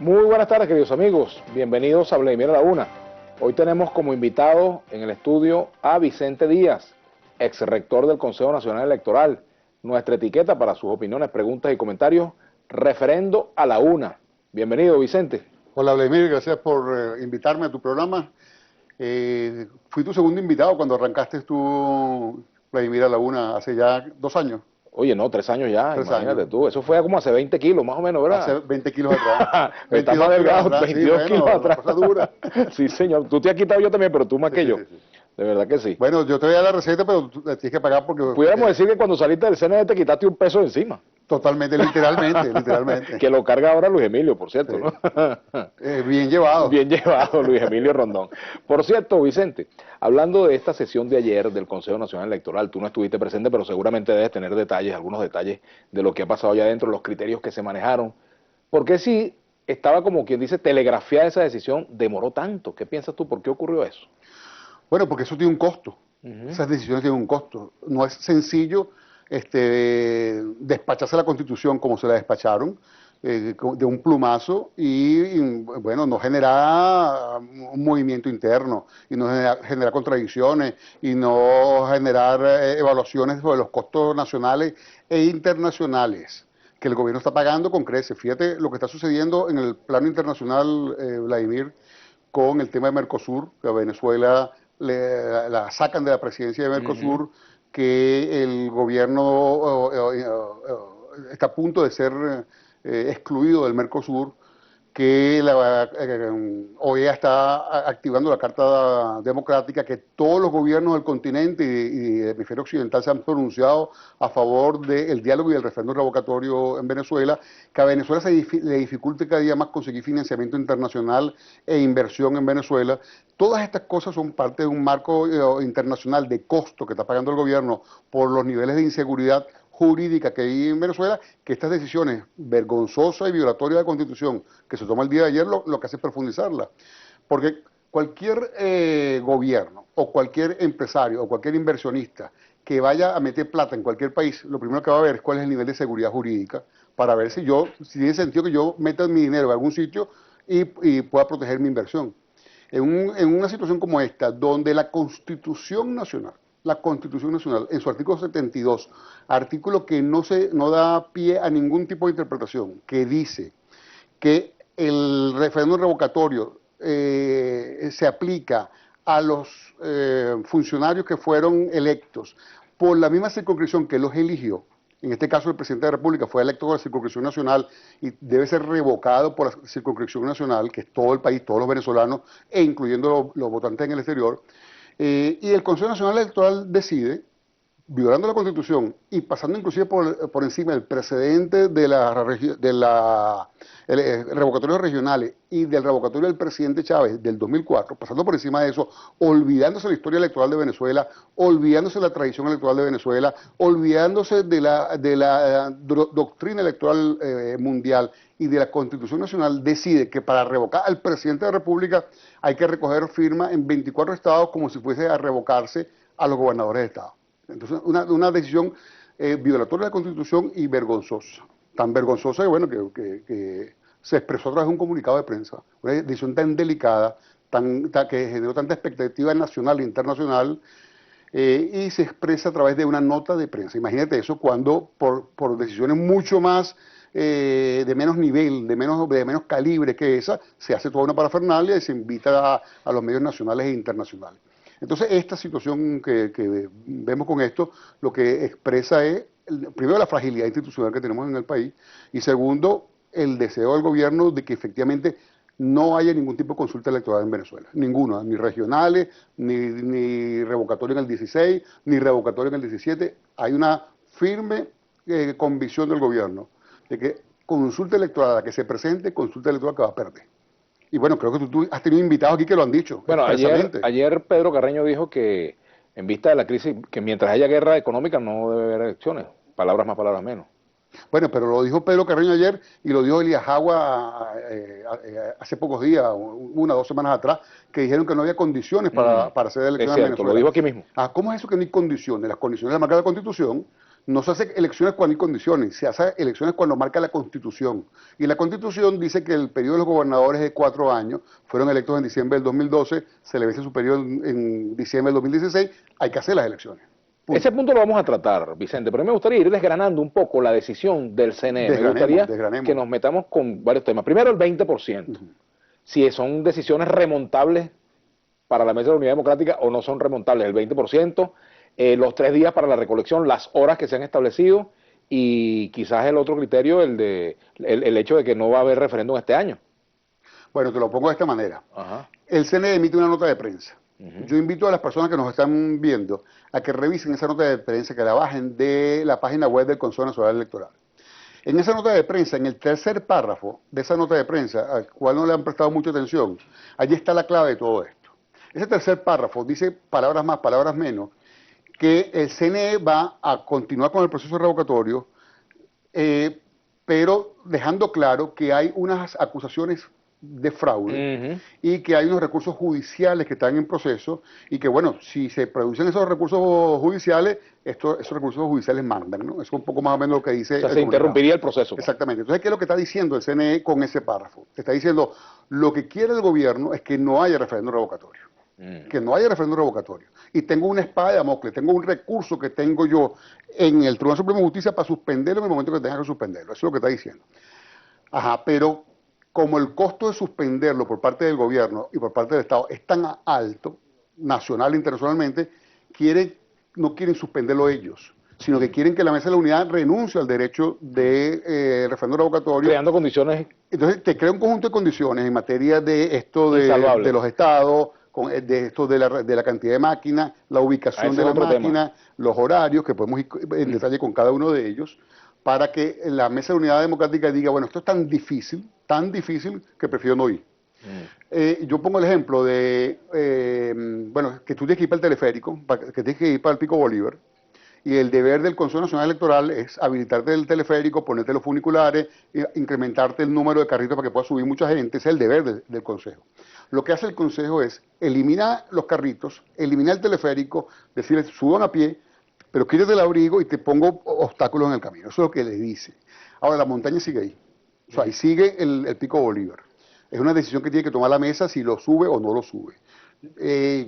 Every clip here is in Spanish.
Muy buenas tardes, queridos amigos. Bienvenidos a Vladimir a la Una. Hoy tenemos como invitado en el estudio a Vicente Díaz, ex rector del Consejo Nacional Electoral. Nuestra etiqueta para sus opiniones, preguntas y comentarios, referendo a la una. Bienvenido, Vicente. Hola, Vladimir, gracias por invitarme a tu programa. Fui tu segundo invitado cuando arrancaste tu Vladimir a la Una hace ya 2 años. Oye, no, 3 años ya, 3 imagínate años. tú. Eso fue como hace 20 kilos, más o menos, ¿verdad? Hace 20 kilos atrás. Está más delgado, 22 sí, kilos bueno, atrás. cosa dura. Sí, señor. Tú te has quitado yo también, pero tú más Sí, que sí, yo. sí, sí. De verdad que sí. Bueno, yo te voy a dar la receta, pero tú tienes que pagar porque... Pudiéramos decir que cuando saliste del CNE te quitaste un peso de encima. Totalmente, literalmente, literalmente. Que lo carga ahora Luis Emilio, por cierto, Sí. ¿no? Bien llevado. Bien llevado, Luis Emilio Rondón. Por cierto, Vicente, hablando de esta sesión de ayer del Consejo Nacional Electoral, tú no estuviste presente, pero seguramente debes tener detalles, algunos detalles de lo que ha pasado allá adentro, los criterios que se manejaron. Porque si estaba como quien dice telegrafiada esa decisión, demoró tanto. ¿Qué piensas tú? ¿Por qué ocurrió eso? Bueno, porque eso tiene un costo. Uh-huh. Esas decisiones tienen un costo. No es sencillo despacharse la Constitución como se la despacharon, de un plumazo bueno, no genera un movimiento interno y no genera contradicciones y no generar evaluaciones sobre los costos nacionales e internacionales que el gobierno está pagando con creces. Fíjate lo que está sucediendo en el plano internacional, Vladimir, con el tema de Mercosur, que a Venezuela la sacan de la presidencia de Mercosur, uh-huh, que el gobierno está a punto de ser excluido del Mercosur, que la OEA está activando la Carta Democrática, que todos los gobiernos del continente y del hemisferio occidental se han pronunciado a favor del diálogo y del referéndum revocatorio en Venezuela, que a Venezuela le dificulte cada día más conseguir financiamiento internacional e inversión en Venezuela. Todas estas cosas son parte de un marco internacional de costo que está pagando el gobierno por los niveles de inseguridad jurídica que hay en Venezuela, que estas decisiones vergonzosas y violatorias de la Constitución que se toma el día de ayer lo que hace es profundizarla. Porque cualquier gobierno o cualquier empresario o cualquier inversionista que vaya a meter plata en cualquier país, lo primero que va a ver es cuál es el nivel de seguridad jurídica para ver si tiene sentido que yo meta mi dinero en algún sitio y pueda proteger mi inversión. En una situación como esta, donde la Constitución Nacional, en su artículo 72, artículo que no da pie a ningún tipo de interpretación, que dice que el referéndum revocatorio se aplica a los funcionarios que fueron electos por la misma circunscripción que los eligió. En este caso, el presidente de la República fue electo por la circunscripción nacional y debe ser revocado por la circunscripción nacional, que es todo el país, todos los venezolanos, e incluyendo los votantes en el exterior. Y el Consejo Nacional Electoral decide, violando la Constitución y pasando inclusive por encima del precedente de revocatorios regionales y del revocatorio del presidente Chávez del 2004, pasando por encima de eso, olvidándose de la historia electoral de Venezuela, olvidándose de la tradición electoral de Venezuela, olvidándose de la doctrina electoral mundial y de la Constitución Nacional, decide que para revocar al presidente de la República hay que recoger firma en 24 estados como si fuese a revocarse a los gobernadores de estado. Entonces, una decisión violatoria de la Constitución y vergonzosa. Tan vergonzosa que, bueno, que se expresó a través de un comunicado de prensa. Una decisión tan delicada, que generó tanta expectativa nacional e internacional, y se expresa a través de una nota de prensa. Imagínate eso cuando por decisiones mucho más de menos nivel, de menos calibre que esa, se hace toda una parafernalia y se invita a los medios nacionales e internacionales. Entonces, esta situación que vemos con esto, lo que expresa es, primero, la fragilidad institucional que tenemos en el país, y segundo, el deseo del gobierno de que efectivamente no haya ningún tipo de consulta electoral en Venezuela. Ninguna, ni regionales, ni revocatorio en el 16, ni revocatorio en el 17. Hay una firme convicción del gobierno de que consulta electoral a la que se presente, consulta electoral que va a perder. Y bueno, creo que tú has tenido invitados aquí que lo han dicho. Bueno, ayer Pedro Carreño dijo que en vista de la crisis, que mientras haya guerra económica no debe haber elecciones. Palabras más, palabras menos. Bueno, pero lo dijo Pedro Carreño ayer y lo dijo Elías Jagua hace pocos días, 1 o 2 semanas atrás, que dijeron que no había condiciones para hacer elecciones en Venezuela. Lo dijo aquí mismo. ¿Cómo es eso que no hay condiciones? Las condiciones las marca la Constitución. No se hace elecciones cuando hay condiciones, se hace elecciones cuando marca la Constitución. Y la Constitución dice que el periodo de los gobernadores es de 4 años, fueron electos en diciembre del 2012, se le vence su periodo en diciembre del 2016, hay que hacer las elecciones. Punto. Ese punto lo vamos a tratar, Vicente, pero me gustaría ir desgranando un poco la decisión del CNE. Me gustaría que nos metamos con varios temas. Primero, el 20%. Si son decisiones remontables para la Mesa de la Unidad Democrática o no son remontables, el 20%. Los 3 días para la recolección, las horas que se han establecido y quizás el otro criterio, el hecho de que no va a haber referéndum este año. Bueno, te lo pongo de esta manera. El CNE emite una nota de prensa. Yo invito a las personas que nos están viendo a que revisen esa nota de prensa, que la bajen de la página web del Consejo Nacional Electoral. En esa nota de prensa, en el tercer párrafo de esa nota de prensa, al cual no le han prestado mucha atención, allí está la clave de todo esto. Ese tercer párrafo dice, palabras más, palabras menos, que el CNE va a continuar con el proceso revocatorio, pero dejando claro que hay unas acusaciones de fraude y que hay unos recursos judiciales que están en proceso y que, bueno, si se producen esos recursos judiciales, esos recursos judiciales mandan, ¿no? Eso es un poco más o menos lo que dice. O sea, se interrumpiría el proceso. Exactamente. Entonces, ¿qué es lo que está diciendo el CNE con ese párrafo? Está diciendo, lo que quiere el gobierno es que no haya referéndum revocatorio. Que no haya referéndum revocatorio. Y tengo una espada de Damocles, tengo un recurso que tengo yo en el Tribunal Supremo de Justicia para suspenderlo en el momento que tenga que suspenderlo. Eso es lo que está diciendo. Pero como el costo de suspenderlo por parte del gobierno y por parte del Estado es tan alto, nacional e internacionalmente, no quieren suspenderlo ellos, sino que quieren que la Mesa de la Unidad renuncie al derecho de referéndum revocatorio. Creando condiciones. Entonces te crea un conjunto de condiciones en materia de esto de los estados, de esto de la cantidad de máquinas, la ubicación de la máquina, los horarios, que podemos ir en detalle con cada uno de ellos, para que la Mesa de Unidad Democrática diga, bueno, esto es tan difícil que prefiero no ir. Yo pongo el ejemplo de, bueno, que tú tienes que ir para el teleférico, que tienes que ir para el Pico Bolívar, y el deber del Consejo Nacional Electoral es habilitarte el teleférico, ponerte los funiculares, incrementarte el número de carritos para que pueda subir mucha gente. Ese es el deber del Consejo. Lo que hace el Consejo es eliminar los carritos, eliminar el teleférico, decirles, suban a pie, pero quítate el abrigo y te pongo obstáculos en el camino. Eso es lo que le dice. Ahora, la montaña sigue ahí. O sea, ahí sigue el Pico Bolívar. Es una decisión que tiene que tomar la mesa si lo sube o no lo sube.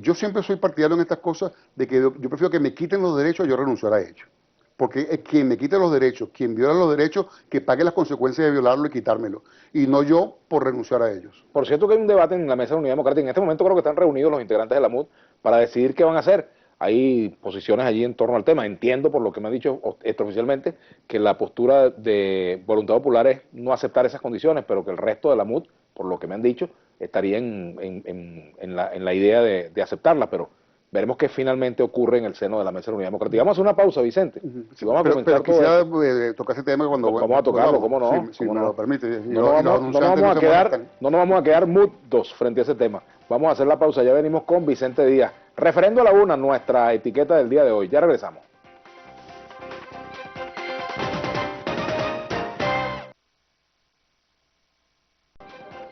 Yo siempre soy partidario en estas cosas de que yo prefiero que me quiten los derechos a yo renunciar a ellos. Porque quien me quite los derechos, quien viola los derechos, que pague las consecuencias de violarlo y quitármelo. Y no yo por renunciar a ellos. Por cierto que hay un debate en la Mesa de la Unidad Democrática. En este momento creo que están reunidos los integrantes de la MUD para decidir qué van a hacer. Hay posiciones allí en torno al tema. Entiendo, por lo que me han dicho extraoficialmente, que la postura de Voluntad Popular es no aceptar esas condiciones, pero que el resto de la MUD, por lo que me han dicho, estaría en la idea de aceptarla, pero veremos qué finalmente ocurre en el seno de la Mesa de la Unidad Democrática. Vamos a hacer una pausa, Vicente. Si vamos a comentar quisiera tocar ese tema cuando... Vamos a tocarlo, ¿cómo no? Si me lo permite. No nos vamos a quedar mudos frente a ese tema. Vamos a hacer la pausa, ya venimos con Vicente Díaz. Referendo a la una, nuestra etiqueta del día de hoy. Ya regresamos.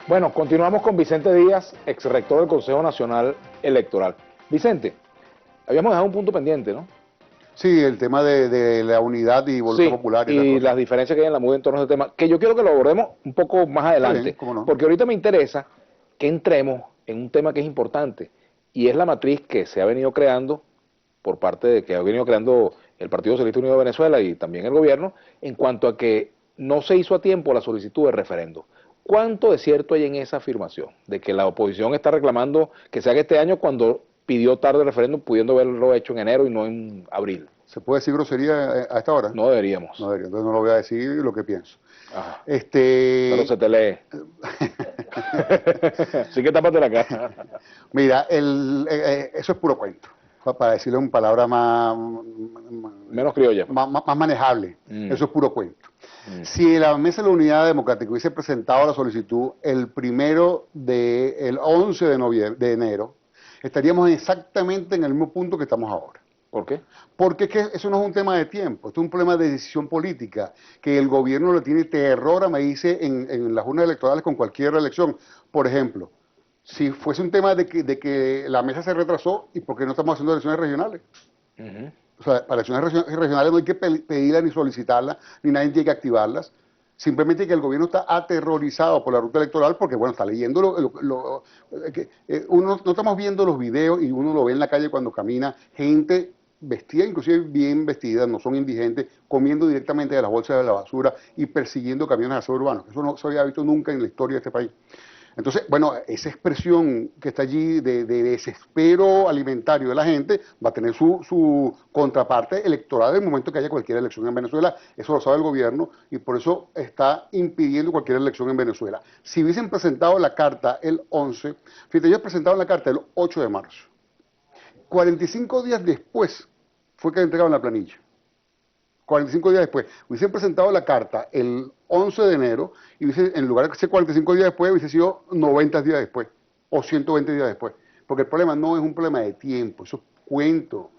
Bueno, continuamos con Vicente Díaz, ex rector del Consejo Nacional Electoral. Vicente, habíamos dejado un punto pendiente, ¿no? Sí, el tema de la unidad y voluntad popular. Y las diferencias que hay en la MUD en torno a ese tema, que yo quiero que lo abordemos un poco más adelante, bien, ¿cómo no? Porque ahorita me interesa que entremos en un tema que es importante, y es la matriz que se ha venido creando por parte de que ha venido creando el Partido Socialista Unido de Venezuela y también el gobierno, en cuanto a que no se hizo a tiempo la solicitud de referendo. ¿Cuánto de cierto hay en esa afirmación? De que la oposición está reclamando que se haga este año cuando pidió tarde el referéndum, pudiendo haberlo hecho en enero y no en abril. ¿Se puede decir grosería a esta hora? No deberíamos. No debería, entonces no lo voy a decir lo que pienso. Ajá. Pero se te lee. Así que tápate la cara. Mira, eso es puro cuento. Para decirlo en palabras menos criollas. Más manejable. Eso es puro cuento. Si la Mesa de la Unidad Democrática hubiese presentado la solicitud el 11 de enero, estaríamos exactamente en el mismo punto que estamos ahora. ¿Por qué? Porque es que eso no es un tema de tiempo, esto es un problema de decisión política, que el gobierno le tiene terror a medirse en las urnas electorales con cualquier elección. Por ejemplo, si fuese un tema de que la mesa se retrasó, ¿y por qué no estamos haciendo elecciones regionales? O sea, para elecciones regionales no hay que pedirlas ni solicitarlas, ni nadie tiene que activarlas. Simplemente que el gobierno está aterrorizado por la ruta electoral porque, bueno, está leyendo uno, no estamos viendo los videos y uno lo ve en la calle cuando camina, gente vestida, inclusive bien vestida, no son indigentes, comiendo directamente de las bolsas de la basura y persiguiendo camiones aseo urbanos. Eso no se había visto nunca en la historia de este país. Entonces, bueno, esa expresión que está allí de desespero alimentario de la gente va a tener su contraparte electoral en el momento que haya cualquier elección en Venezuela. Eso lo sabe el gobierno y por eso está impidiendo cualquier elección en Venezuela. Si hubiesen presentado la carta el 11, fíjate, ellos presentaron la carta el 8 de marzo. 45 días después fue que entregaron la planilla. 45 días después. Hubiesen presentado la carta el 11 de enero y en lugar de ser 45 días después, hubiese sido 90 días después o 120 días después. Porque el problema no es un problema de tiempo, eso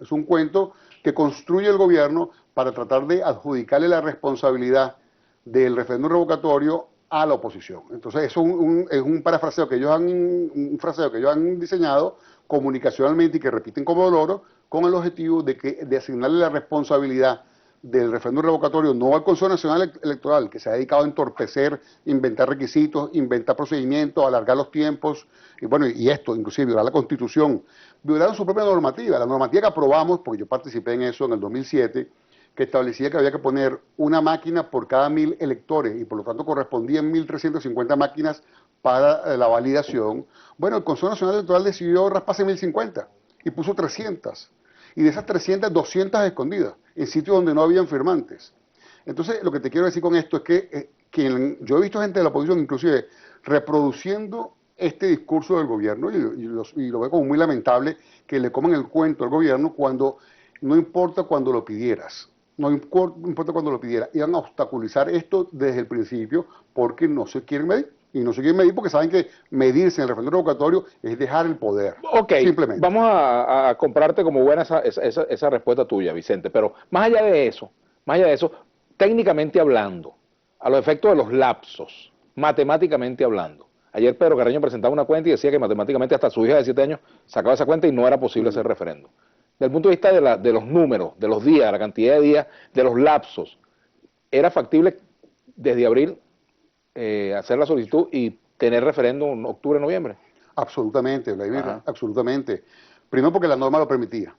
es un cuento que construye el gobierno para tratar de adjudicarle la responsabilidad del referéndum revocatorio a la oposición. Entonces, eso es un parafraseo que ellos han diseñado comunicacionalmente y que repiten como loro con el objetivo de asignarle la responsabilidad del referéndum revocatorio no al Consejo Nacional Electoral, que se ha dedicado a entorpecer, inventar requisitos, inventar procedimientos, alargar los tiempos, y bueno, y esto, inclusive violar la Constitución, violaron su propia normativa, la normativa que aprobamos, porque yo participé en eso en el 2007, que establecía que había que poner una máquina por cada 1000 electores, y por lo tanto correspondían 1350 máquinas para la validación. Bueno, el Consejo Nacional Electoral decidió rasparse 1050 y puso 300. Y de esas 300, 200 escondidas, en sitios donde no habían firmantes. Entonces, lo que te quiero decir con esto es que yo he visto gente de la oposición, inclusive, reproduciendo este discurso del gobierno, y lo veo como muy lamentable, que le coman el cuento al gobierno cuando no importa cuando lo pidieras. No importa cuando lo pidieras. Iban a obstaculizar esto desde el principio porque no se quieren medir. Y no se quieren medir porque saben que medirse en el referéndum revocatorio es dejar el poder. Ok, simplemente. Vamos a comprarte como buena esa respuesta tuya, Vicente, pero más allá de eso, técnicamente hablando, a los efectos de los lapsos, matemáticamente hablando, ayer Pedro Carreño presentaba una cuenta y decía que matemáticamente hasta su hija de 7 años sacaba esa cuenta y no era posible hacer referéndum. Desde el punto de vista de los números, de los días, la cantidad de días, de los lapsos, ¿era factible desde abril hacer la solicitud y tener referéndum en octubre, noviembre? Absolutamente, Vladimir, absolutamente. Primero porque la norma lo permitía.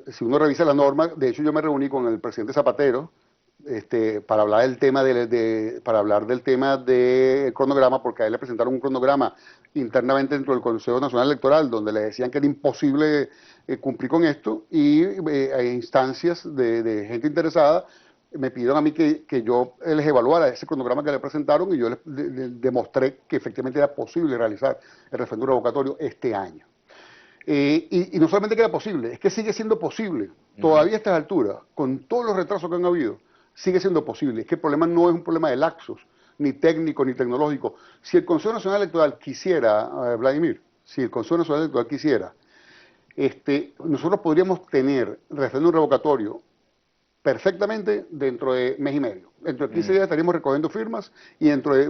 Si uno revisa la norma, de hecho yo me reuní con el presidente Zapatero para hablar del tema del cronograma, porque a él le presentaron un cronograma internamente dentro del Consejo Nacional Electoral, donde le decían que era imposible cumplir con esto, y a instancias de gente interesada me pidieron a mí que yo les evaluara ese cronograma que le presentaron y yo les demostré que efectivamente era posible realizar el referéndum revocatorio este año. Y no solamente que era posible, es que sigue siendo posible. Todavía a estas alturas, con todos los retrasos que han habido, sigue siendo posible. Es que el problema no es un problema de lapsos, ni técnico, ni tecnológico. Si el Consejo Nacional Electoral quisiera, Vladimir, si el Consejo Nacional Electoral quisiera, nosotros podríamos tener referéndum revocatorio perfectamente dentro de mes y medio. Dentro de 15 días estaríamos recogiendo firmas y dentro de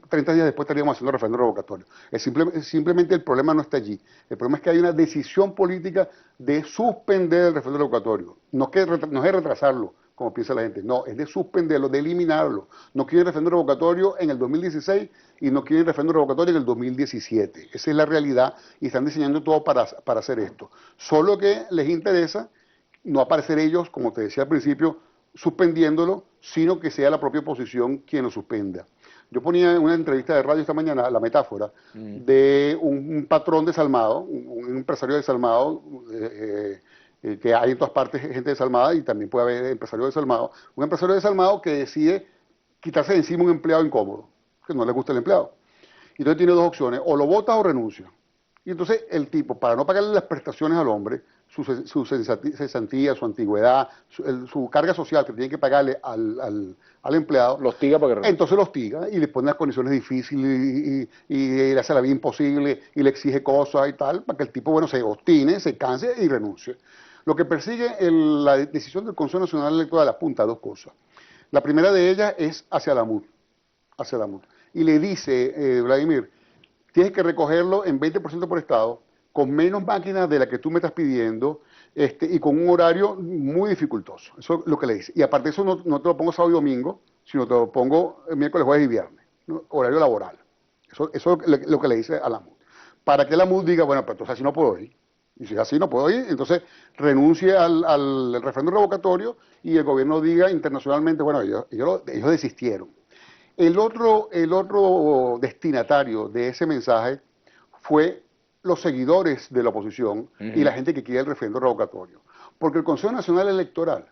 30 días después estaríamos haciendo referéndum revocatorio. Simplemente el problema no está allí. El problema es que hay una decisión política de suspender el referéndum revocatorio. No es retrasarlo, como piensa la gente. No, es de suspenderlo, de eliminarlo. No quieren referéndum revocatorio en el 2016 y no quieren referéndum revocatorio en el 2017. Esa es la realidad y están diseñando todo para hacer esto. Solo que les interesa no aparecer ellos, como te decía al principio, suspendiéndolo, sino que sea la propia oposición quien lo suspenda. Yo ponía en una entrevista de radio esta mañana la metáfora de un patrón desalmado, un empresario desalmado, que hay en todas partes gente desalmada y también puede haber empresarios desalmados. Un empresario desalmado que decide quitarse de encima un empleado incómodo, que no le gusta el empleado. Y entonces tiene dos opciones, o lo vota o renuncia. Y entonces el tipo, para no pagarle las prestaciones al hombre, su cesantía, su antigüedad, su carga social que tiene que pagarle al empleado, los tiga para que entonces los tiga y le pone las condiciones difíciles y le hace la vida imposible y le exige cosas y tal, para que el tipo, bueno, se obstine, se canse y renuncie. Lo que persigue la decisión del Consejo Nacional Electoral apunta a dos cosas. La primera de ellas es hacia la MUD. Y le dice, Vladimir, tienes que recogerlo en 20% por estado, con menos máquinas de las que tú me estás pidiendo, y con un horario muy dificultoso. Eso es lo que le dice. Y aparte de eso, no te lo pongo sábado y domingo, sino te lo pongo miércoles, jueves y viernes, ¿no? Horario laboral. Eso es lo que le dice a la MUD. Para que la MUD diga, bueno, pero entonces así no puedo ir. Y si así no puedo ir, entonces renuncie al referéndum revocatorio y el gobierno diga internacionalmente, bueno, ellos desistieron. El otro destinatario de ese mensaje fue los seguidores de la oposición y la gente que quiere el referéndum revocatorio. Porque el Consejo Nacional Electoral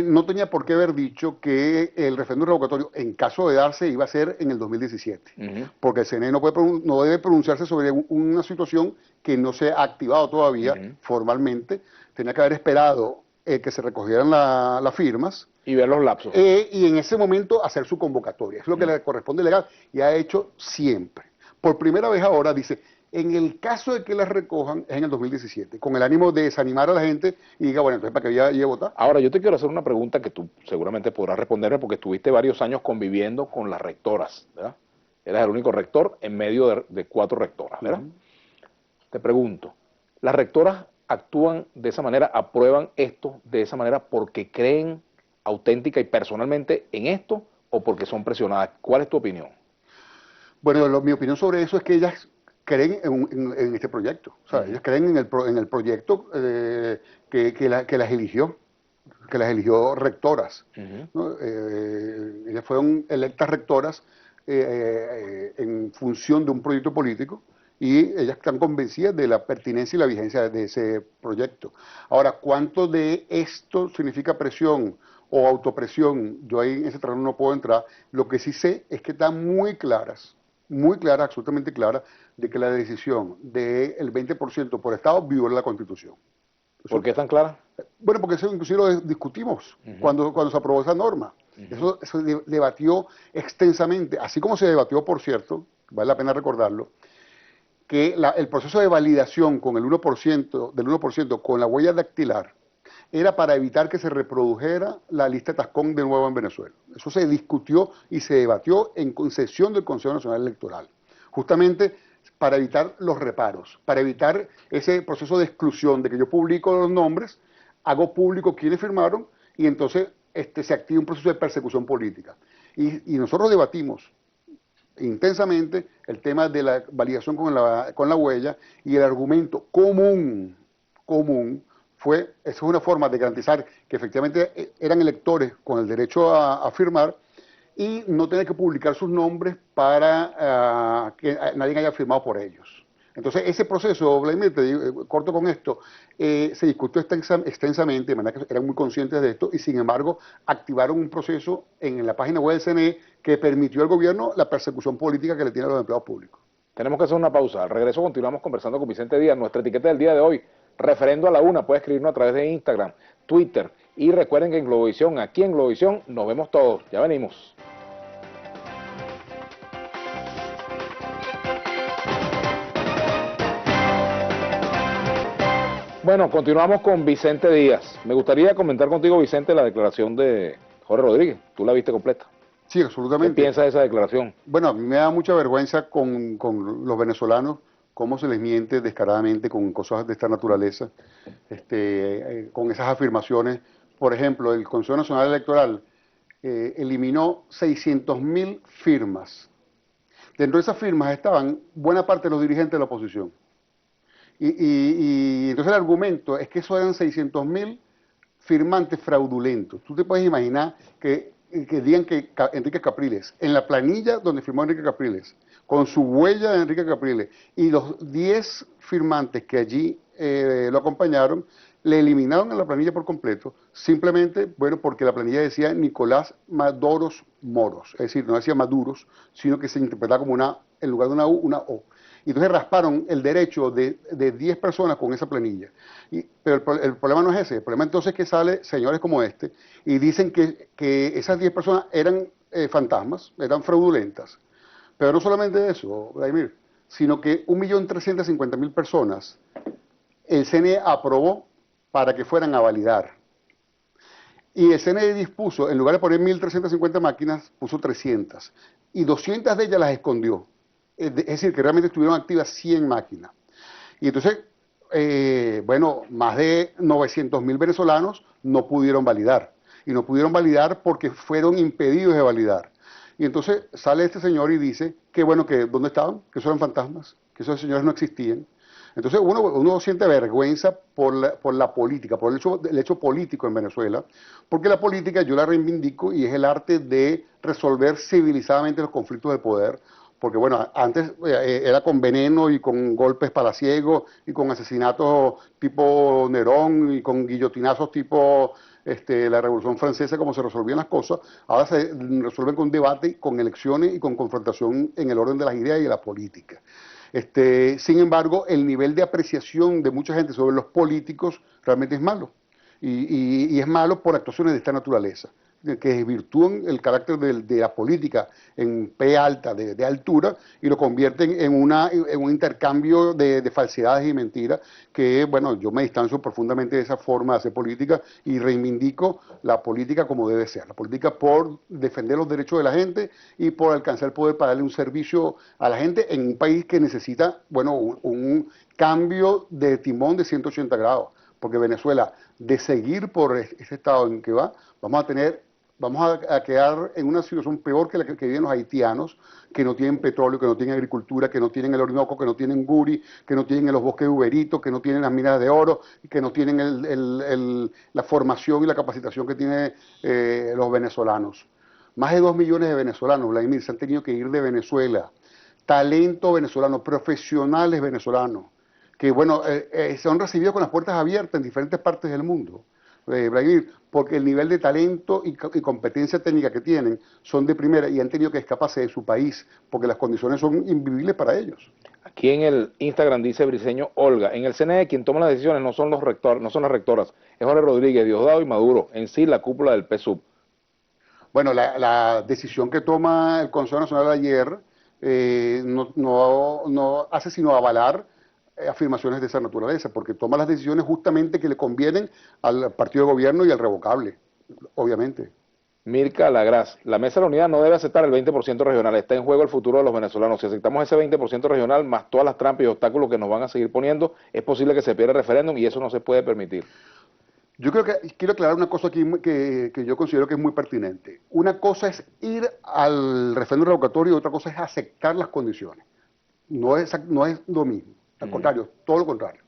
no tenía por qué haber dicho que el referéndum revocatorio, en caso de darse, iba a ser en el 2017. Porque el CNE no debe pronunciarse sobre una situación que no se ha activado todavía formalmente. Tenía que haber esperado que se recogieran las firmas. Y ver los lapsos. Y en ese momento hacer su convocatoria. Es lo que le corresponde legal y ha hecho siempre. Por primera vez ahora dice, en el caso de que las recojan es en el 2017, con el ánimo de desanimar a la gente y diga, bueno, entonces para que ya llegue a votar. Ahora, yo te quiero hacer una pregunta que tú seguramente podrás responderme porque estuviste varios años conviviendo con las rectoras, ¿verdad? Eras el único rector en medio de 4 rectoras, ¿verdad? Te pregunto, ¿las rectoras actúan de esa manera, aprueban esto de esa manera porque creen auténtica y personalmente en esto o porque son presionadas? ¿Cuál es tu opinión? Bueno, mi opinión sobre eso es que ellas creen en este proyecto. O sea, ellas creen en el proyecto que las eligió rectoras. ¿No? Ellas fueron electas rectoras en función de un proyecto político y ellas están convencidas de la pertinencia y la vigencia de ese proyecto. Ahora, ¿cuánto de esto significa presión o autopresión? Yo ahí en ese terreno no puedo entrar. Lo que sí sé es que están muy claras, absolutamente claras, de que la decisión del 20% por Estado viola la Constitución. ¿Por qué es tan clara? Bueno, porque eso inclusive lo discutimos cuando se aprobó esa norma. Eso se debatió extensamente, así como se debatió, por cierto, vale la pena recordarlo, que el proceso de validación con el 1%, del 1% con la huella dactilar era para evitar que se reprodujera la lista de Tascón de nuevo en Venezuela. Eso se discutió y se debatió en concesión del Consejo Nacional Electoral, justamente para evitar los reparos, para evitar ese proceso de exclusión de que yo publico los nombres, hago público quienes firmaron y entonces se activa un proceso de persecución política. Y nosotros debatimos intensamente el tema de la validación con la huella y el argumento común fue, esa es una forma de garantizar que efectivamente eran electores con el derecho a firmar y no tener que publicar sus nombres para que nadie haya firmado por ellos. Entonces ese proceso, Vladimir, te digo, corto con esto, se discutió extensamente, de manera que eran muy conscientes de esto y sin embargo activaron un proceso en la página web del CNE que permitió al gobierno la persecución política que le tiene a los empleados públicos. Tenemos que hacer una pausa. Al regreso continuamos conversando con Vicente Díaz. Nuestra etiqueta del día de hoy, referendo a la una, puede escribirnos a través de Instagram, Twitter y recuerden que en Globovisión, aquí en Globovisión, nos vemos todos. Ya venimos. Bueno, continuamos con Vicente Díaz. Me gustaría comentar contigo, Vicente, la declaración de Jorge Rodríguez. ¿Tú la viste completa? Sí, absolutamente. ¿Qué piensas de esa declaración? Bueno, a mí me da mucha vergüenza con los venezolanos, cómo se les miente descaradamente con cosas de esta naturaleza, con esas afirmaciones. Por ejemplo, el Consejo Nacional Electoral eliminó 600.000 firmas. Dentro de esas firmas estaban buena parte de los dirigentes de la oposición. Y entonces el argumento es que eso eran 600.000 firmantes fraudulentos. Tú te puedes imaginar que digan que Enrique Capriles, en la planilla donde firmó Enrique Capriles, con su huella de Enrique Capriles, y los 10 firmantes que allí lo acompañaron, le eliminaron en la planilla por completo, simplemente, bueno, porque la planilla decía Nicolás Maduros Moros, es decir, no decía Maduros, sino que se interpretaba como en lugar de una U, una O. Y entonces rasparon el derecho de 10 personas con esa planilla. Pero el problema no es ese, el problema entonces es que sale señores como este y dicen que esas 10 personas eran fantasmas, eran fraudulentas. Pero no solamente eso, Vladimir, sino que 1.350.000 personas el CNE aprobó para que fueran a validar. Y el CNE dispuso, en lugar de poner 1.350 máquinas, puso 300. Y 200 de ellas las escondió. Es decir, que realmente estuvieron activas 100 máquinas. Y entonces, bueno, más de 900.000 venezolanos no pudieron validar. Y no pudieron validar porque fueron impedidos de validar. Y entonces sale este señor y dice que, bueno, que ¿dónde estaban? Que esos eran fantasmas, que esos señores no existían. Entonces uno siente vergüenza por la política, por el hecho político en Venezuela, porque la política yo la reivindico y es el arte de resolver civilizadamente los conflictos de poder, porque bueno, antes era con veneno y con golpes palaciegos y con asesinatos tipo Nerón y con guillotinazos tipo la Revolución Francesa, como se resolvían las cosas. Ahora se resuelven con debate, con elecciones y con confrontación en el orden de las ideas y de la política. Sin embargo, el nivel de apreciación de mucha gente sobre los políticos realmente es malo. Y es malo por actuaciones de esta naturaleza, que desvirtúan el carácter de la política en P alta, de altura, y lo convierten en un intercambio de falsedades y mentiras, que, bueno, yo me distancio profundamente de esa forma de hacer política y reivindico la política como debe ser, la política por defender los derechos de la gente y por alcanzar el poder para darle un servicio a la gente en un país que necesita, bueno, un cambio de timón de 180 grados, porque Venezuela, de seguir por ese estado en que va, vamos a quedar en una situación peor que la que viven los haitianos, que no tienen petróleo, que no tienen agricultura, que no tienen el Orinoco, que no tienen Guri, que no tienen los bosques de Uberito, que no tienen las minas de oro, que no tienen la formación y la capacitación que tienen los venezolanos. Más de 2 millones de venezolanos, Vladimir, se han tenido que ir de Venezuela. Talento venezolano, profesionales venezolanos, que bueno, son recibidos con las puertas abiertas en diferentes partes del mundo. Vladimir, porque el nivel de talento y competencia técnica que tienen son de primera y han tenido que escaparse de su país porque las condiciones son invivibles para ellos. Aquí en el Instagram dice Briceño Olga, en el CNE quien toma las decisiones no son no son las rectoras, es Jorge Rodríguez, Diosdado y Maduro, en sí la cúpula del PSUV. Bueno, la decisión que toma el Consejo Nacional ayer no hace sino avalar afirmaciones de esa naturaleza, porque toma las decisiones justamente que le convienen al partido de gobierno y al revocable, obviamente. Mirka Lagraz, la Mesa de la Unidad no debe aceptar el 20% regional, está en juego el futuro de los venezolanos. Si aceptamos ese 20% regional, más todas las trampas y obstáculos que nos van a seguir poniendo, es posible que se pierda el referéndum y eso no se puede permitir. Yo creo que quiero aclarar una cosa aquí que yo considero que es muy pertinente. Una cosa es ir al referéndum revocatorio y otra cosa es aceptar las condiciones. No es lo mismo. Al contrario, todo lo contrario.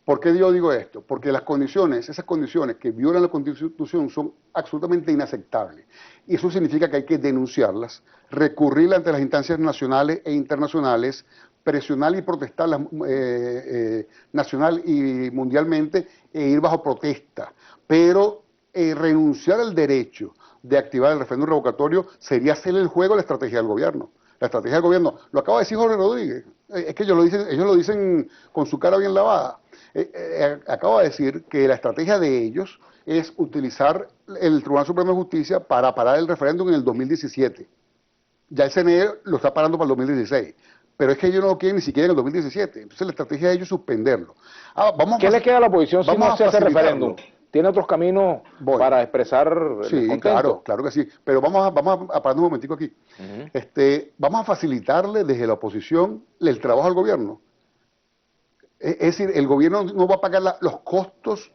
¿Por qué yo digo esto? Porque las condiciones, esas condiciones que violan la Constitución son absolutamente inaceptables. Y eso significa que hay que denunciarlas, recurrir ante las instancias nacionales e internacionales, presionar y protestarlas nacional y mundialmente e ir bajo protesta. Pero renunciar al derecho de activar el referéndum revocatorio sería hacerle el juego a la estrategia del gobierno. La estrategia del gobierno, lo acaba de decir Jorge Rodríguez, es que ellos lo dicen con su cara bien lavada. Acaba de decir que la estrategia de ellos es utilizar el Tribunal Supremo de Justicia para parar el referéndum en el 2017. Ya el CNE lo está parando para el 2016. Pero es que ellos no lo quieren ni siquiera en el 2017. Entonces la estrategia de ellos es suspenderlo. ¿Qué le queda a la oposición si no se hace referéndum? ¿Tiene otros caminos para expresar sí, descontento? claro que sí. Pero vamos a parar un momentico aquí. Vamos a facilitarle desde la oposición el trabajo al gobierno. Es decir, el gobierno no va a pagar los costos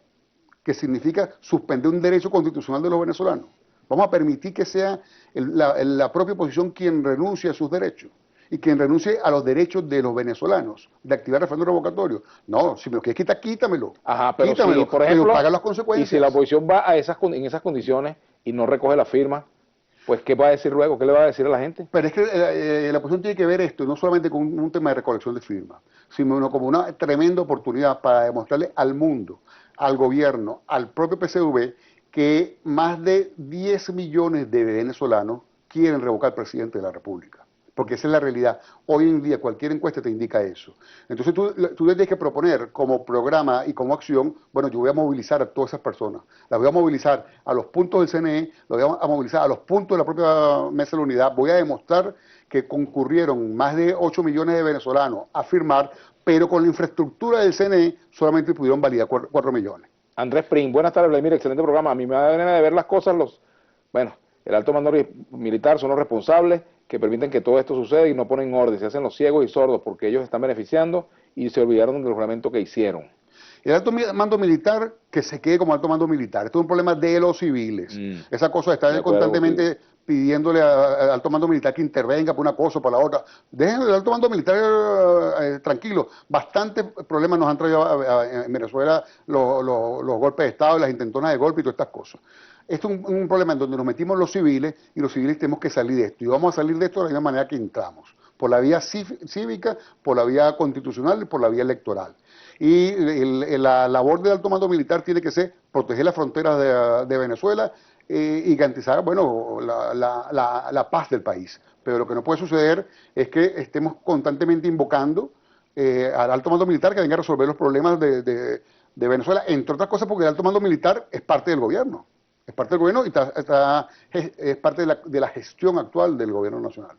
que significa suspender un derecho constitucional de los venezolanos. Vamos a permitir que sea la propia oposición quien renuncie a sus derechos y quien renuncie a los derechos de los venezolanos de activar el referéndum revocatorio. No, si me lo quieres quitar, quítamelo. Ajá, pero quítamelo, si, por ejemplo, pero paga las consecuencias. Y si la oposición va en esas condiciones y no recoge la firma, pues ¿qué va a decir luego? ¿Qué le va a decir a la gente? Pero es que la oposición tiene que ver esto, no solamente con un tema de recolección de firmas, sino como una tremenda oportunidad para demostrarle al mundo, al gobierno, al propio PSV, que más de 10 millones de venezolanos quieren revocar al presidente de la República. Porque esa es la realidad. Hoy en día cualquier encuesta te indica eso. Entonces tú tienes que proponer como programa y como acción, bueno, yo voy a movilizar a todas esas personas. Las voy a movilizar a los puntos del CNE, las voy a movilizar a los puntos de la propia Mesa de la Unidad. Voy a demostrar que concurrieron más de 8 millones de venezolanos a firmar, pero con la infraestructura del CNE solamente pudieron validar 4 millones. Andrés Prim, buenas tardes, Vladimir, excelente programa. A mí me da ganas de ver las cosas, bueno, el alto mando militar son los responsables que permiten que todo esto suceda y no ponen orden, se hacen los ciegos y sordos porque ellos están beneficiando y se olvidaron del juramento que hicieron. El alto mando militar, que se quede como alto mando militar. Esto es un problema de los civiles. Esa cosa está constantemente pidiéndole al alto mando militar que intervenga por una cosa o por la otra. Dejen el alto mando militar tranquilo. Bastantes problemas nos han traído en Venezuela los golpes de Estado, las intentonas de golpe y todas estas cosas. Esto es un problema en donde nos metimos los civiles y los civiles tenemos que salir de esto. Y vamos a salir de esto de la misma manera que entramos. Por la vía cívica, por la vía constitucional y por la vía electoral. Y la labor del alto mando militar tiene que ser proteger las fronteras de Venezuela y garantizar, bueno, la paz del país. Pero lo que no puede suceder es que estemos constantemente invocando al alto mando militar que venga a resolver los problemas de Venezuela, entre otras cosas porque el alto mando militar es parte del gobierno. Es parte del gobierno y es parte de la gestión actual del gobierno nacional.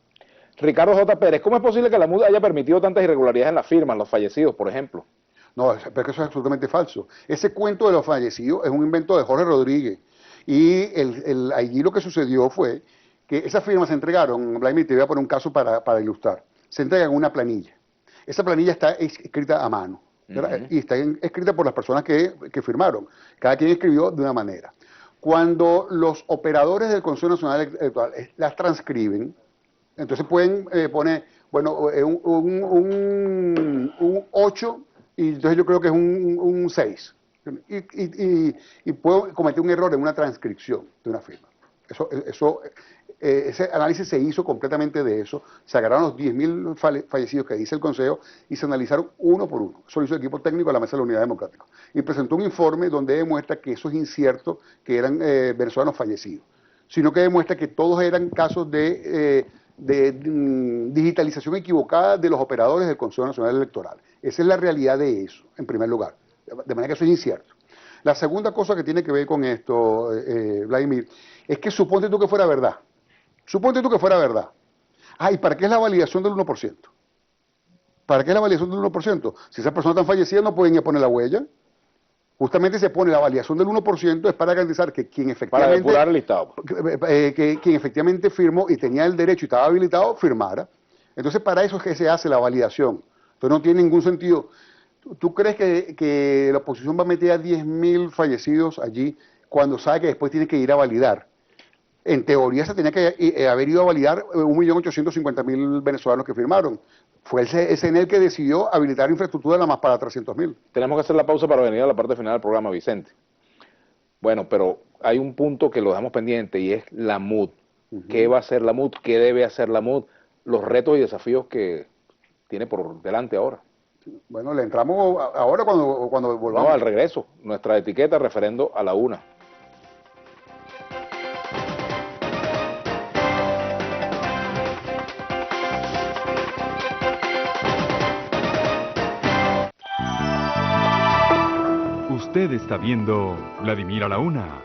Ricardo J. Pérez, ¿cómo es posible que la MUD haya permitido tantas irregularidades en las firmas, los fallecidos, por ejemplo? No, pero eso es absolutamente falso. Ese cuento de los fallecidos es un invento de Jorge Rodríguez. Y allí lo que sucedió fue que esas firmas se entregaron, Vladimir, te voy a poner un caso para ilustrar. Se entregan una planilla. Esa planilla está escrita a mano. Y está escrita por las personas que firmaron. Cada quien escribió de una manera. Cuando los operadores del Consejo Nacional Electoral las transcriben, entonces pueden poner, bueno, un 8 y entonces yo creo que es un 6. Y puedo cometer un error en una transcripción de una firma. Ese análisis se hizo completamente de eso. Se agarraron los 10.000 fallecidos que dice el Consejo y se analizaron uno por uno. Eso lo hizo el equipo técnico de la Mesa de la Unidad Democrática. Y presentó un informe donde demuestra que eso es incierto, que eran venezolanos fallecidos, sino que demuestra que todos eran casos de digitalización equivocada de los operadores del Consejo Nacional Electoral. Esa es la realidad de eso, en primer lugar. De manera que eso es incierto. La segunda cosa que tiene que ver con esto, Vladimir, es que suponte tú que fuera verdad. Suponte tú que fuera verdad. ¿Y para qué es la validación del 1%? ¿Para qué es la validación del 1%? Si esas personas están fallecidas no pueden ir a poner la huella. Justamente se pone la validación del 1% es para garantizar que quien efectivamente... Para depurar el listado. Que quien efectivamente firmó y tenía el derecho y estaba habilitado, firmara. Entonces para eso es que se hace la validación. Entonces no tiene ningún sentido. ¿Tú crees que la oposición va a meter a 10.000 fallecidos allí cuando sabe que después tiene que ir a validar? En teoría se tenía que haber ido a validar 1.850.000 venezolanos que firmaron. Fue el CNE el que decidió habilitar infraestructura nada más para 300.000. Tenemos que hacer la pausa para venir a la parte final del programa, Vicente. Bueno, pero hay un punto que lo dejamos pendiente y es la MUD. ¿Qué va a hacer la MUD? ¿Qué debe hacer la MUD? Los retos y desafíos que tiene por delante ahora. Bueno, le entramos ahora cuando volvamos. No, al regreso. Nuestra etiqueta referendo a la una. Usted está viendo Vladimir a la Una.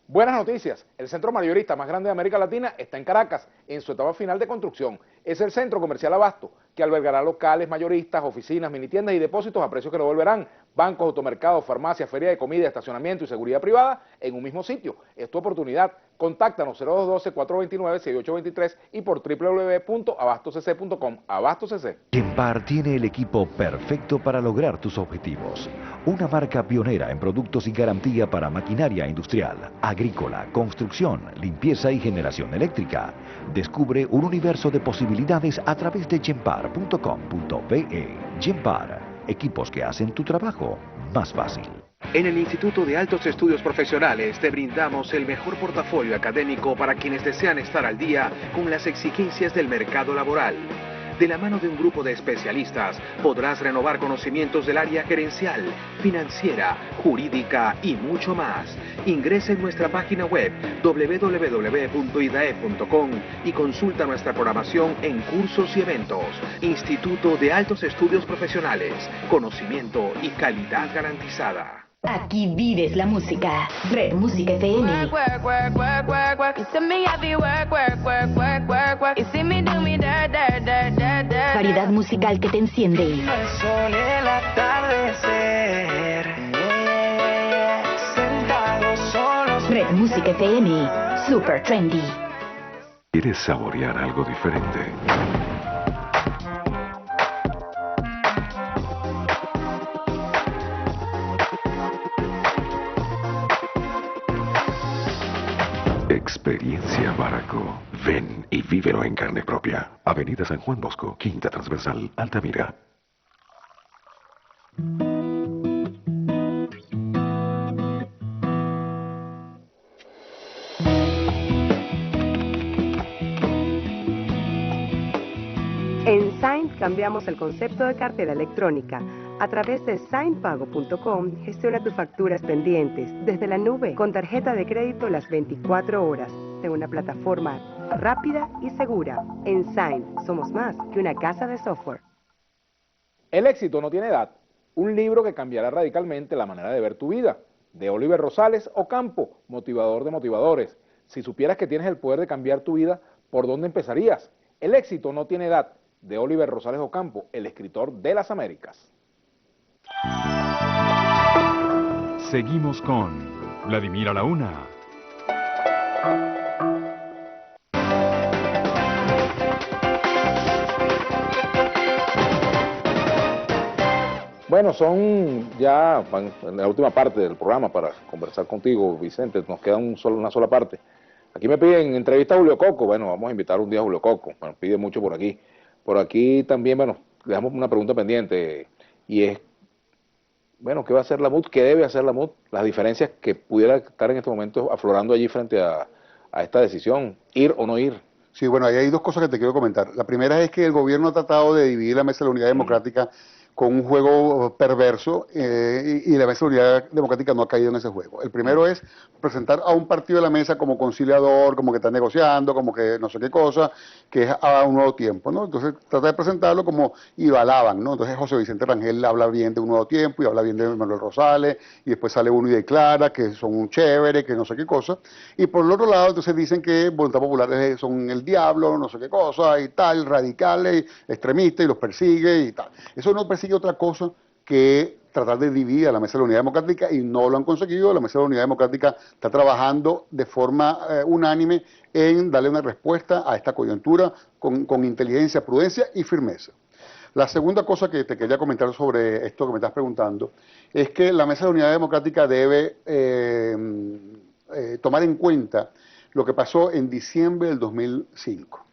Buenas noticias, el centro mayorista más grande de América Latina está en Caracas, en su etapa final de construcción. Es el centro comercial Abasto, que albergará locales mayoristas, oficinas, minitiendas y depósitos a precios que lo volverán, bancos, automercados, farmacias, feria de comida, estacionamiento y seguridad privada en un mismo sitio. Es tu oportunidad. Contáctanos 0212-429-6823 y por www.abastocc.com. Abasto CC. Genpar tiene el equipo perfecto para lograr tus objetivos. Una marca pionera en productos y garantía para maquinaria industrial, agrícola, construcción, limpieza y generación eléctrica. Descubre un universo de posibilidades a través de genpar.com.be. Genpar, equipos que hacen tu trabajo más fácil. En el Instituto de Altos Estudios Profesionales te brindamos el mejor portafolio académico para quienes desean estar al día con las exigencias del mercado laboral. De la mano de un grupo de especialistas podrás renovar conocimientos del área gerencial, financiera, jurídica y mucho más. Ingresa en nuestra página web www.idae.com y consulta nuestra programación en cursos y eventos. Instituto de Altos Estudios Profesionales, conocimiento y calidad garantizada. Aquí vives la música. Red Música FM. Variedad musical que te enciende. El sol y el atardecer. Sentados solos. Red Music FM, Super Trendy. ¿Quieres saborear algo diferente? Experiencia Baraco. Ven y vívelo en carne propia. Avenida San Juan Bosco, Quinta Transversal, Altamira. En Sign cambiamos el concepto de cartera electrónica. A través de signpago.com gestiona tus facturas pendientes desde la nube con tarjeta de crédito las 24 horas en una plataforma rápida y segura. En Sign somos más que una casa de software. El éxito no tiene edad. Un libro que cambiará radicalmente la manera de ver tu vida. De Oliver Rosales Ocampo, motivador de motivadores. Si supieras que tienes el poder de cambiar tu vida, ¿por dónde empezarías? El éxito no tiene edad. De Oliver Rosales Ocampo, el escritor de las Américas. Seguimos con Vladimir a la Una. Bueno, son ya en la última parte del programa para conversar contigo, Vicente. Nos queda una sola parte. Aquí me piden entrevista a Julio Coco. Bueno, vamos a invitar un día a Julio Coco. Bueno, pide mucho por aquí. Por aquí también, bueno, le damos una pregunta pendiente y es, bueno, ¿qué va a hacer la MUD? ¿Qué debe hacer la MUD? Las diferencias que pudiera estar en este momento aflorando allí frente a esta decisión, ir o no ir. Sí, bueno, ahí hay dos cosas que te quiero comentar. La primera es que el gobierno ha tratado de dividir la Mesa de la Unidad Democrática con un juego perverso y la Mesa de la Unidad Democrática no ha caído en ese juego. El primero es presentar a un partido de la mesa como conciliador, como que está negociando, como que no sé qué cosa, que es a un nuevo tiempo, ¿no? Entonces trata de presentarlo como, y lo alaban, ¿no? Entonces José Vicente Rangel habla bien de un nuevo tiempo y habla bien de Manuel Rosales, y después sale uno y declara que son un chévere, que no sé qué cosa. Y por el otro lado, entonces dicen que Voluntad Popular son el diablo, no sé qué cosa, y tal, radicales, extremistas, y los persigue y tal. Eso no persigue otra cosa que tratar de dividir a la Mesa de la Unidad Democrática y no lo han conseguido. La Mesa de la Unidad Democrática está trabajando de forma unánime en darle una respuesta a esta coyuntura con inteligencia, prudencia y firmeza. La segunda cosa que te quería comentar sobre esto que me estás preguntando es que la Mesa de la Unidad Democrática debe tomar en cuenta lo que pasó en diciembre del 2005.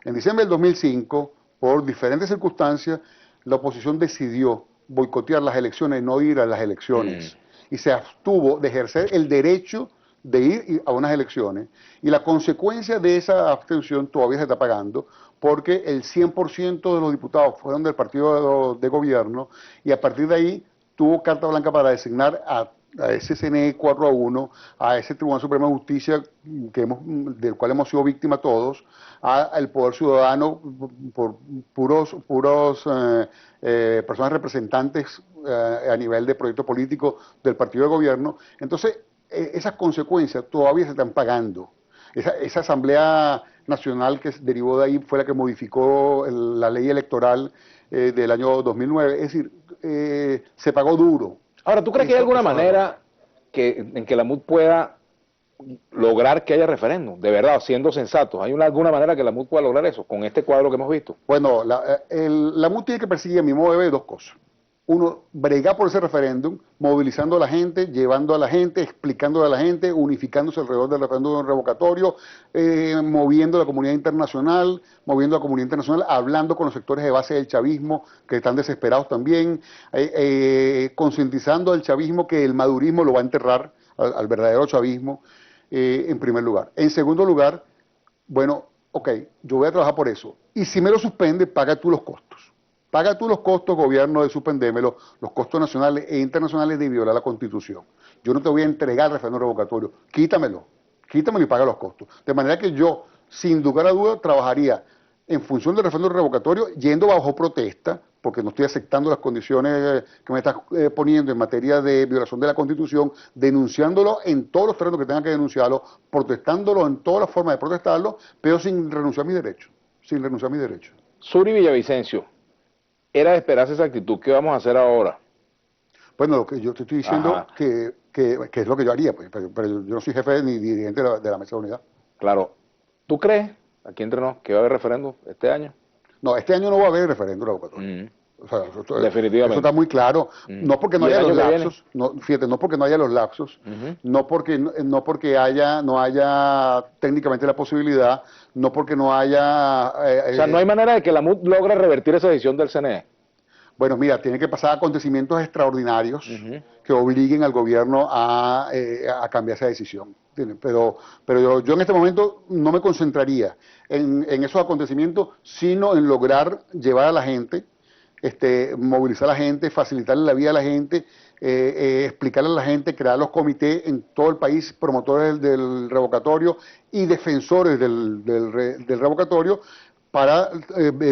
En diciembre del 2005, por diferentes circunstancias, la oposición decidió boicotear las elecciones, no ir a las elecciones, y se abstuvo de ejercer el derecho de ir a unas elecciones, y la consecuencia de esa abstención todavía se está pagando, porque el 100% de los diputados fueron del partido de gobierno, y a partir de ahí tuvo carta blanca para designar a ese CNE 4-1, a ese Tribunal Supremo de Justicia del cual hemos sido víctimas todos, al Poder Ciudadano por puros personas representantes a nivel de proyecto político del partido de gobierno. Entonces, esas consecuencias todavía se están pagando. Esa Asamblea Nacional que derivó de ahí fue la que modificó la ley electoral del año 2009, es decir, se pagó duro. Ahora, ¿tú crees que hay alguna manera en que la MUD pueda lograr que haya referéndum? De verdad, siendo sensatos, ¿hay alguna manera que la MUD pueda lograr eso con este cuadro que hemos visto? Bueno, la MUD tiene que perseguir, a mi modo de ver, dos cosas. Uno, bregar por ese referéndum, movilizando a la gente, llevando a la gente, explicando a la gente, unificándose alrededor del referéndum revocatorio, moviendo a la comunidad internacional, hablando con los sectores de base del chavismo, que están desesperados también, concientizando al chavismo que el madurismo lo va a enterrar, al verdadero chavismo, en primer lugar. En segundo lugar, bueno, ok, yo voy a trabajar por eso. Y si me lo suspende, paga tú los costos. Paga tú los costos, gobierno, de suspendérmelo, los costos nacionales e internacionales de violar la Constitución. Yo no te voy a entregar el referéndum revocatorio, quítamelo y paga los costos. De manera que yo, sin lugar a duda, trabajaría en función del referéndum revocatorio, yendo bajo protesta, porque no estoy aceptando las condiciones que me estás poniendo en materia de violación de la Constitución, denunciándolo en todos los terrenos que tengan que denunciarlo, protestándolo en todas las formas de protestarlo, pero sin renunciar a mis derechos, Suri Villavicencio, era de esperarse esa actitud. ¿Qué vamos a hacer ahora? Bueno, lo que yo te estoy diciendo que es lo que yo haría, pues, pero yo no soy jefe ni dirigente de la mesa de unidad. Claro. ¿Tú crees, aquí entre nos, que va a haber referéndum este año? No, este año no va a haber referéndum revocatorio. O sea, Definitivamente. Eso está muy claro. No porque no ¿Y el haya los año que lapsos, no, fíjate, no porque no haya los lapsos, no porque no haya técnicamente la posibilidad, no porque no haya... O sea, no hay manera de que la MUD logre revertir esa decisión del CNE. Bueno, mira, tiene que pasar acontecimientos extraordinarios que obliguen al gobierno a cambiar esa decisión. ¿Entiendes? Pero yo en este momento no me concentraría en esos acontecimientos, sino en lograr llevar a la gente, movilizar a la gente, facilitarle la vida a la gente, explicarle a la gente, crear los comités en todo el país, promotores del revocatorio y defensores del revocatorio, para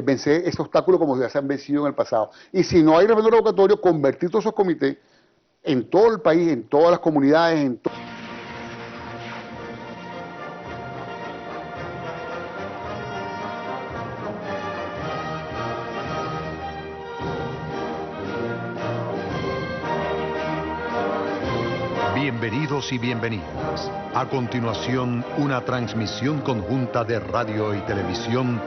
vencer ese obstáculo como ya se han vencido en el pasado. Y si no hay referéndum revocatorio, convertir todos esos comités en todo el país, en todas las comunidades, Bienvenidos y bienvenidas. A continuación, una transmisión conjunta de radio y televisión